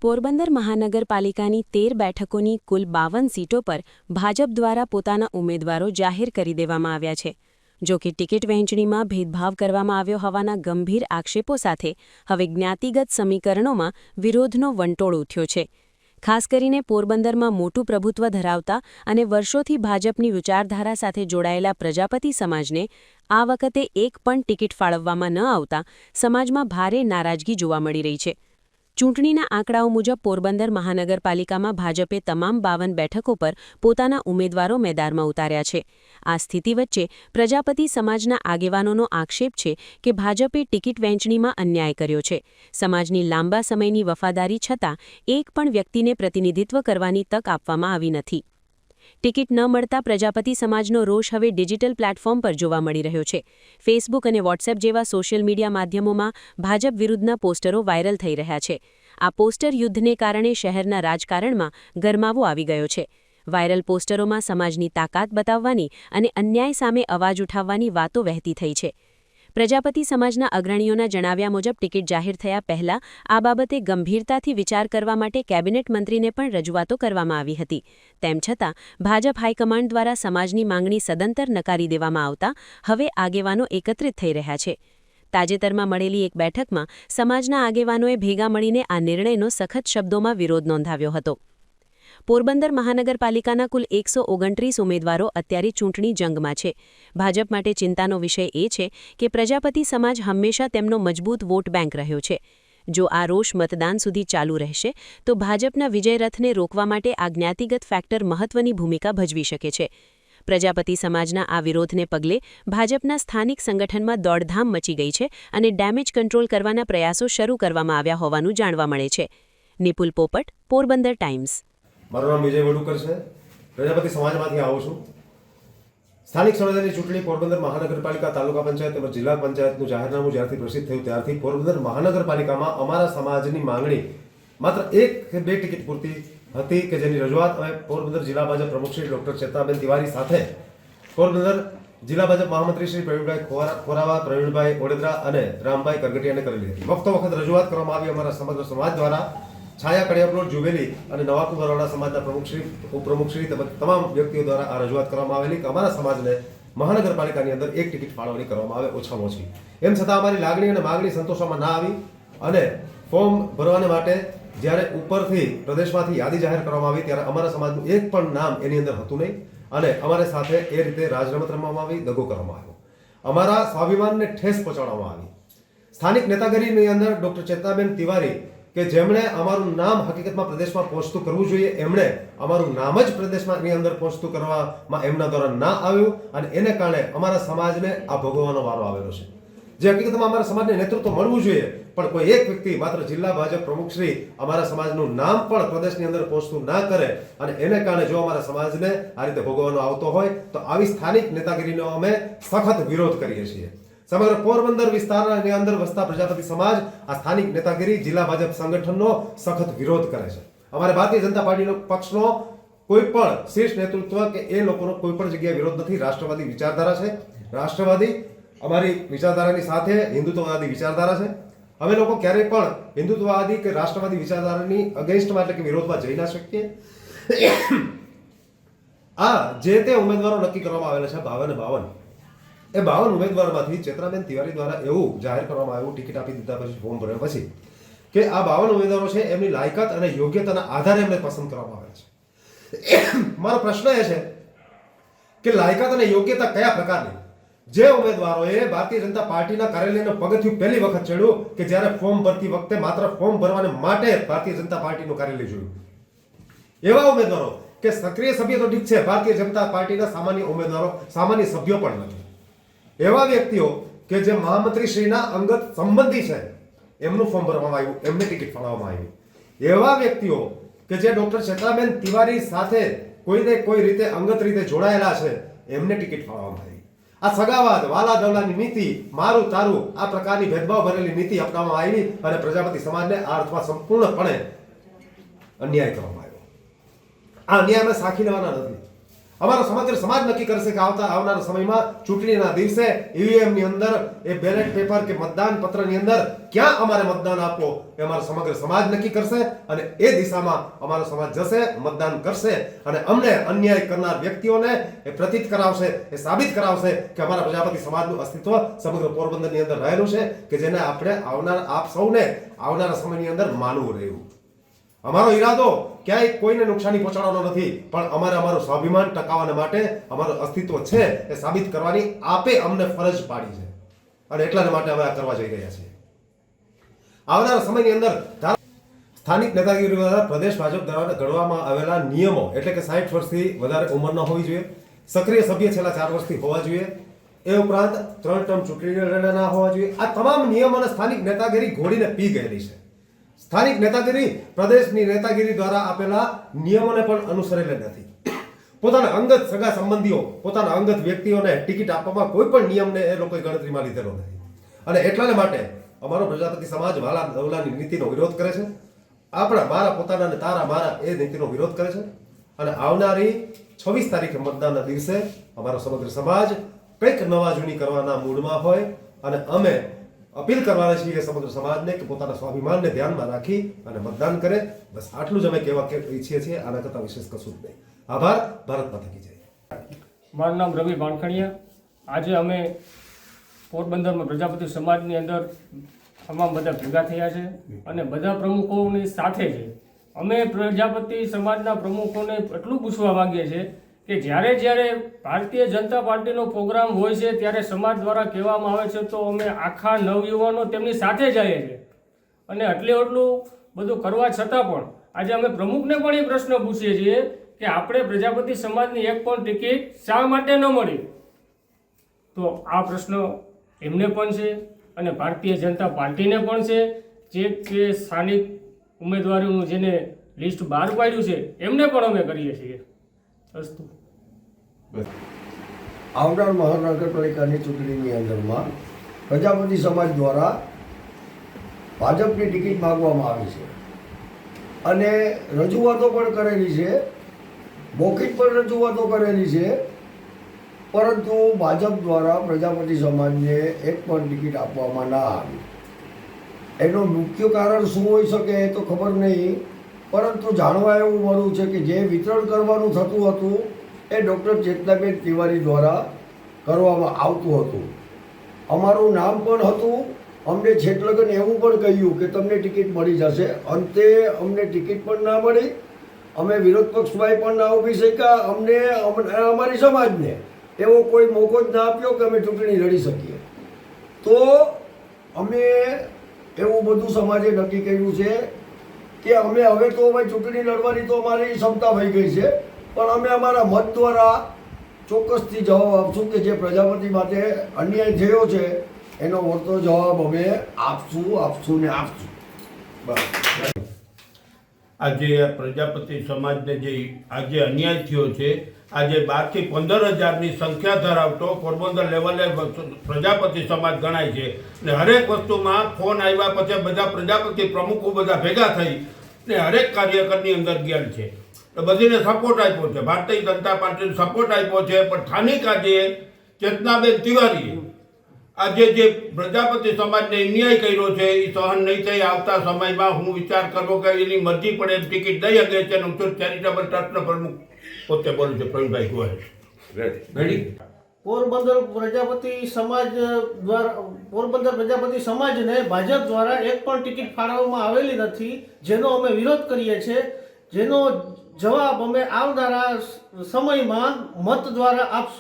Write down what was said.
પોરબંદર મહાનગરપાલિકાની 13 બેઠકોની કુલ 52 સીટો પર ભાજપ દ્વારા પોતાના ઉમેદવારો જાહેર કરી દેવામાં આવ્યા છે. જો કે ટિકિટ વહેંચણીમાં ભેદભાવ કરવામાં આવ્યો હોવાના ગંભીર આક્ષેપો સાથે હવે જ્ઞાતિગત સમીકરણોમાં વિરોધનો વંટોળ ઉઠ્યો છે. ખાસ કરીને પોરબંદરમાં મોટું પ્રભુત્વ ધરાવતા અને વર્ષોથી ભાજપની વિચારધારા સાથે જોડાયેલા પ્રજાપતિ સમાજને આ વખતે એક પણ ટિકિટ ફાળવવામાં ન આવતા સમાજમાં ભારે નારાજગી જોવા મળી રહી છે. ચૂંટણીના આંકડાઓ મુજબ પોરબંદર મહાનગરપાલિકામાં ભાજપે તમામ 52 બેઠકો પર પોતાના ઉમેદવારો મેદાનમાં ઉતાર્યા છે. આ સ્થિતિ વચ્ચે પ્રજાપતિ સમાજના આગેવાનોનો આક્ષેપ છે કે ભાજપે ટિકિટ વહેંચણીમાં અન્યાય કર્યો છે. સમાજની લાંબા સમયની વફાદારી છતાં એક પણ વ્યક્તિને પ્રતિનિધિત્વ કરવાની તક આપવામાં આવી નથી. ટિકિટ ન મળતા પ્રજાપતિ સમાજનો રોષ હવે ડિજિટલ પ્લેટફોર્મ પર જોવા મળી રહ્યો છે. ફેસબુક અને વોટ્સએપ જેવા સોશિયલ મીડિયા માધ્યમોમાં ભાજપ વિરુદ્ધના પોસ્ટરો વાયરલ થઈ રહ્યા છે. આ પોસ્ટર યુદ્ધને કારણે શહેરના રાજકારણમાં ગરમાવો આવી ગયો છે. વાયરલ પોસ્ટરોમાં સમાજની તાકાત બતાવવાની અને અન્યાય સામે અવાજ ઉઠાવવાની વાતો વહેતી થઈ છે. પ્રજાપતિ સમાજના અગ્રણીઓના જણાવ્યા મુજબ ટિકિટ જાહેર થયા પહેલા આ બાબતે ગંભીરતાથી વિચાર કરવા માટે કેબિનેટ મંત્રીને પણ રજૂઆતો કરવામાં આવી હતી. તેમ છતાં ભાજપ હાઈકમાન્ડ દ્વારા સમાજની માંગણી સદંતર નકારી દેવામાં આવતા હવે આગેવાનો એકત્રિત થઈ રહ્યા છે. તાજેતરમાં મળેલી એક બેઠકમાં સમાજના આગેવાનોએ ભેગા મળીને આ નિર્ણયનો સખત શબ્દોમાં વિરોધ નોંધાવ્યો હતો. પોરબંદર મહાનગરપાલિકાના કુલ 129 ઉમેદવારો અત્યારે ચૂંટણી જંગમાં છે. ભાજપ માટે ચિંતાનો વિષય એ છે કે પ્રજાપતિ સમાજ હંમેશા તેમનો મજબૂત વોટ બેંક રહ્યો છે. જો આ રોષ મતદાન સુધી ચાલુ રહેશે તો ભાજપના વિજય રથને રોકવા માટે આ જ્ઞાતિગત ફેક્ટર મહત્વની ભૂમિકા ભજવી શકે છે. પ્રજાપતિ સમાજના આ વિરોધને પગલે ભાજપના સ્થાનિક સંગઠનમાં દોડધામ મચી ગઈ છે અને ડેમેજ કંટ્રોલ કરવાના પ્રયાસો શરૂ કરવામાં આવ્યા હોવાનું જાણવા મળે છે. નિપુલ પોપટ, પોરબંદર ટાઈમ્સ. મારું નામ વિજય વડુકર છે. પ્રજાપતિ સમાજમાંથી આવું છું. સ્થાનિક સ્વરાજ્યની ચૂંટણી પોરબંદર મહાનગરપાલિકા, તાલુકા પંચાયત તેમજ જિલ્લા પંચાયતનું જાહેરનામું જ્યારથી પ્રસિદ્ધ થયું ત્યારથી પોરબંદર મહાનગરપાલિકામાં અમારા સમાજની માંગણી માત્ર 1 કે 2 ટિકિટ પૂરતી હતી કે જેની રજૂઆત અમે પોરબંદર જિલ્લા ભાજપ પ્રમુખ શ્રી ડૉક્ટર ચેતનાબેન તિવારી સાથે પોરબંદર જિલ્લા ભાજપ મહામંત્રી શ્રી પ્રવીણભાઈ ખોરાવા, પ્રવીણભાઈ ઓડેદરા અને રામભાઈ કરગટિયાને કરેલી હતી. વખતો વખત રજૂઆત કરવામાં આવી અમારા સમગ્ર સમાજ દ્વારા. છાયા કડિયાપ્લોટ, જુવેલી અને નવાપુર બરોડા સમાજના પ્રમુખશ્રી, ઉપપ્રમુખશ્રી તેમજ તમામ વ્યક્તિઓ દ્વારા આ રજૂઆત કરવામાં આવેલી કે અમારા સમાજને મહાનગરપાલિકાની અંદર એક ટિકિટ ફાળવણી કરવામાં આવે ઓછામાં ઓછી. એમ છતાં અમારી લાગણી અને માગણી સંતોષવામાં ના આવી અને ફોર્મ ભરવાને માટે જ્યારે ઉપરથી પ્રદેશમાંથી યાદી જાહેર કરવામાં આવી ત્યારે અમારા સમાજનું એક પણ નામ એની અંદર હતું નહીં અને અમારી સાથે એ રીતે રાજરમત રમવામાં આવી, દગો કરવામાં આવ્યો. અમારા સ્વાભિમાનને ઠેસ પહોંચાડવામાં આવી. સ્થાનિક નેતાગીરીની અંદર ડૉક્ટર ચેતનાબેન તિવારી કે જેમણે અમારું નામ હકીકતમાં પ્રદેશમાં પહોંચતું કરવું જોઈએ, એમણે અમારું નામ જ પ્રદેશની અંદર પહોંચતું કરવામાં એમના દ્વારા ના આવ્યું અને એને કારણે અમારા સમાજને આ ભોગવવાનો વારો આવેલો છે. જે હકીકતમાં અમારા સમાજને નેતૃત્વ મળવું જોઈએ પણ કોઈ એક વ્યક્તિ માત્ર જિલ્લા ભાજપ પ્રમુખશ્રી અમારા સમાજનું નામ પણ પ્રદેશની અંદર પહોંચતું ના કરે અને એને કારણે જો અમારા સમાજને આ રીતે ભોગવવાનો આવતો હોય તો આવી સ્થાનિક નેતાગીરીનો અમે સખત વિરોધ કરીએ છીએ. સમગ્ર પોરબંદર વિસ્તારની અંદર વસતા પ્રજાપતિ સમાજ આ સ્થાનિક નેતાગીરી જિલ્લા ભાજપ સંગઠનનો સખત વિરોધ કરે છે. અમારે ભારતીય જનતા પાર્ટીનો પક્ષનો કોઈ પણ શીર્ષ નેતૃત્વ કે એ લોકોનો કોઈ પણ જગ્યાએ વિરોધ નથી. રાષ્ટ્રવાદી વિચારધારા છે. રાષ્ટ્રવાદી અમારી વિચારધારાની સાથે હિન્દુત્વવાદી વિચારધારા છે. અમે લોકો ક્યારેય પણ હિન્દુત્વવાદી કે રાષ્ટ્રવાદી વિચારધારાની અગેન્સ્ટમાં એટલે કે વિરોધમાં જઈ ના શકીએ. આ જે તે ઉમેદવારો નક્કી કરવામાં આવેલા છે 52 એ 52 ઉમેદવારોમાંથી ચેતનાબેન તિવારી દ્વારા એવું જાહેર કરવામાં આવ્યું ટિકિટ આપી દીધા પછી ફોર્મ ભર્યા પછી કે આ 52 ઉમેદવારો છે એમની લાયકાત અને યોગ્યતાના આધારે એમને પસંદ કરવામાં આવે છે. મારો પ્રશ્ન એ છે કે લાયકાત અને યોગ્યતા કયા પ્રકારની? જે ઉમેદવારોએ ભારતીય જનતા પાર્ટીના કાર્યાલયનું પગથિયું પહેલી વખત ચડ્યું કે જ્યારે ફોર્મ ભરતી વખતે માત્ર ફોર્મ ભરવાને માટે ભારતીય જનતા પાર્ટીનું કાર્યાલય જોયું, એવા ઉમેદવારો કે સક્રિય સભ્ય તો ઠીક છે, ભારતીય જનતા પાર્ટીના સામાન્ય ઉમેદવારો સામાન્ય સભ્યો પણ નથી, એવા વ્યક્તિઓ કે જે મહામંત્રીશ્રીના અંગત સંબંધી છે એમનું ફોર્મ ભરવામાં આવ્યું, એમને ટિકિટ ફાળવવામાં આવી. એવા વ્યક્તિઓ કે જે ડૉક્ટર ચેતનાબેન તિવારી સાથે કોઈને કોઈ રીતે અંગત રીતે જોડાયેલા છે એમને ટિકિટ ફાળવવામાં આવી. આ સગાવાદ, વાલા દવલાની નીતિ, મારું તારું આ પ્રકારની ભેદભાવ ભરેલી નીતિ અપનાવવામાં આવી અને પ્રજાપતિ સમાજને આ અર્થમાં સંપૂર્ણપણે અન્યાય કરવામાં આવ્યો. આ અન્યાય અમે સાખી લેવાના નથી. અમારો સમગ્ર સમાજ નક્કી કરશે કે આવનારા સમયમાં ચૂંટણીના દિવસે ઈવીએમ ની અંદર એ બેલેટ પેપર કે મતદાન પત્રની અંદર ક્યાં અમારે મતદાન આપવો એ અમારો સમગ્ર સમાજ નક્કી કરશે અને એ દિશામાં અમારો સમાજ જશે, મતદાન કરશે અને અમને અન્યાય કરનાર વ્યક્તિઓને એ પ્રતીત કરાવશે, એ સાબિત કરાવશે કે અમારા પ્રજાપતિ સમાજનું અસ્તિત્વ સમગ્ર પોરબંદરની અંદર રહેલું છે કે જેને આપણે આપ સૌને આવનારા સમયની અંદર માનવું રહ્યું. અમારો ઈરાદો ક્યાંય કોઈને નુકસાની પહોંચાડવાનો નથી, પણ અમારે અમારું સ્વાભિમાન ટકાવવા માટે અમારું અસ્તિત્વ છે એ સાબિત કરવાની આપે અમને ફરજ પાડી છે અને એટલા માટે અમે આ કરવા જઈ રહ્યા છીએ. આવનારા સમયની અંદર સ્થાનિક નેતાગીરી દ્વારા પ્રદેશ ભાજપ દ્વારા ઘડવામાં આવેલા નિયમો એટલે કે 60 વર્ષથી વધારે ઉંમર ન હોવી જોઈએ, સક્રિય સભ્ય છેલ્લા 4 વર્ષથી હોવા જોઈએ, એ ઉપરાંત 3 ટર્મ ચૂંટણી લડેલા ના હોવા જોઈએ. આ તમામ નિયમોને સ્થાનિક નેતાગીરી ઘોડીને પી ગયેલી છે. સ્થાનિક નેતાગીરી પ્રદેશની નેતાગીરી દ્વારા આપેલા નિયમોને પણ અનુસરેલા નથી. પોતાના અંગત સગા સંબંધીઓ, પોતાના અંગત વ્યક્તિઓને ટિકિટ આપવામાં કોઈ પણ નિયમને એ લોકોએ ગણતરીમાં લીધેલો નથી અને એટલા માટે અમારો પ્રજાપતિ સમાજ વાલા દવલાની નીતિનો વિરોધ કરે છે. મારા પોતાના અને તારા મારા એ નીતિનો વિરોધ કરે છે અને આવનારી 26 તારીખે મતદાનના દિવસે અમારો સમગ્ર સમાજ કંઈક નવા જૂની કરવાના મૂડમાં હોય અને અમે અપીલ કરવાના છીએ સમગ્ર સમાજને કે પોતાના સ્વાભિમાનને ધ્યાનમાં રાખી અને મતદાન કરે. બસ આટલું જ અમે કહેવા ઈચ્છીએ છીએ, આના કરતાં વિશેષ કશું જ નહીં. આભાર. ભારત માતા કી જય. મારું નામ રવિ વાણખણિયા. આજે અમે પોરબંદરમાં પ્રજાપતિ સમાજની અંદર તમામ બધા ભેગા થયા છે અને બધા પ્રમુખોની સાથે છે. અમે પ્રજાપતિ સમાજના પ્રમુખોને એટલું પૂછવા માંગીએ છીએ કે જ્યારે ભારતીય જનતા પાર્ટીનો પ્રોગ્રામ હોય છે ત્યારે સમાજ દ્વારા કહેવામાં આવે છે તો અમે આખા નવયુવાનો તેમની સાથે જઈએ છીએ અને એટલું બધું કરવા છતાં પણ આજે અમે પ્રમુખને પણ એ પ્રશ્ન પૂછીએ છીએ કે આપણે પ્રજાપતિ સમાજની એક પણ ટિકિટ શા માટે ન મળી. તો આ પ્રશ્ન એમને પણ છે અને ભારતીય જનતા પાર્ટીને પણ છે. જે સ્થાનિક ઉમેદવારોનું જેને લિસ્ટ બહાર પાડ્યું છે એમને પણ અમે કરીએ છીએ. અસ્તુ. આવનાર મહાનગરપાલિકાની ચૂંટણીની અંદરમાં પ્રજાપતિ સમાજ દ્વારા ભાજપની ટિકિટ માગવામાં આવી છે અને રજૂઆતો પણ કરેલી છે, મૌખિક પણ રજૂઆતો કરેલી છે, પરંતુ ભાજપ દ્વારા પ્રજાપતિ સમાજને એક પણ ટિકિટ આપવામાં ના આવી. એનું મુખ્ય કારણ શું હોઈ શકે એ તો ખબર નહીં, પરંતુ જાણવા એવું મળ્યું છે કે જે વિતરણ કરવાનું થતું હતું એ ડૉક્ટર ચેતનાબેન તિવારી દ્વારા કરવામાં આવતું હતું. અમારું નામ પણ હતું. અમને છેક લગન એવું પણ કહ્યું કે તમને ટિકિટ મળી જશે. અંતે અમને ટિકિટ પણ ના મળી. અમે વિરોધ પક્ષમાં પણ ના ઊભી શક્યા. અમને અમારી સમાજને એવો કોઈ મોકો જ ના આપ્યો કે અમે ચૂંટણી લડી શકીએ. તો અમે એવું બધું સમાજે નક્કી કર્યું છે કે અમે હવે તો ચૂંટણી લડવાની તો અમારી ક્ષમતા થઈ ગઈ છે, પણ અમે અમારા મત દ્વારા ચોક્કસથી જવાબ આપશું કે જે પ્રજાપતિ માટે અન્યાય થયો છે એનો વળતો જવાબ અમે આપશું ને આપશું. બસ. આજે પ્રજાપતિ સમાજને જે આજે અન્યાય થયો છે, આજે 12 થી 15,000ની સંખ્યા ધરાવતો પોરબંદર લેવલે પ્રજાપતિ સમાજ ગણાય છે ને હરેક વસ્તુમાં ફોન આવ્યા પછી બધા પ્રજાપતિ પ્રમુખો બધા ભેગા થઈ ને હરેક કાર્યકરની અંદર ગયા છે. બધીને સપોર્ટ આપ્યો છે, ભારતીય જનતા પાર્ટીને સપોર્ટ આપ્યો છે, પણ સ્થાનિક આજે ચેતનાબેન તિવારીએ આજે જે પ્રજાપતિ સમાજને અન્યાય કર્યો છે એ સહન નહીં થઈ. આવતા સમયમાં હું વિચાર કરવો કે એની મરજી પડે એમ ટિકિટ દઈ શકે છે. ચેરિટેબલ ટ્રસ્ટના પ્રમુખ પોતે બોલું છે પ્રવીણભાઈ ગોહેલ. પોરબંદર પ્રજાપતિ સમાજને ભાજપ દ્વારા એક પણ ટિકિટ ફાળવવામાં આવેલી નથી, જેનો અમે વિરોધ કરીએ છીએ. જેનો જવાબ અમે આવનારા સમયમાં મત દ્વારા આપશું.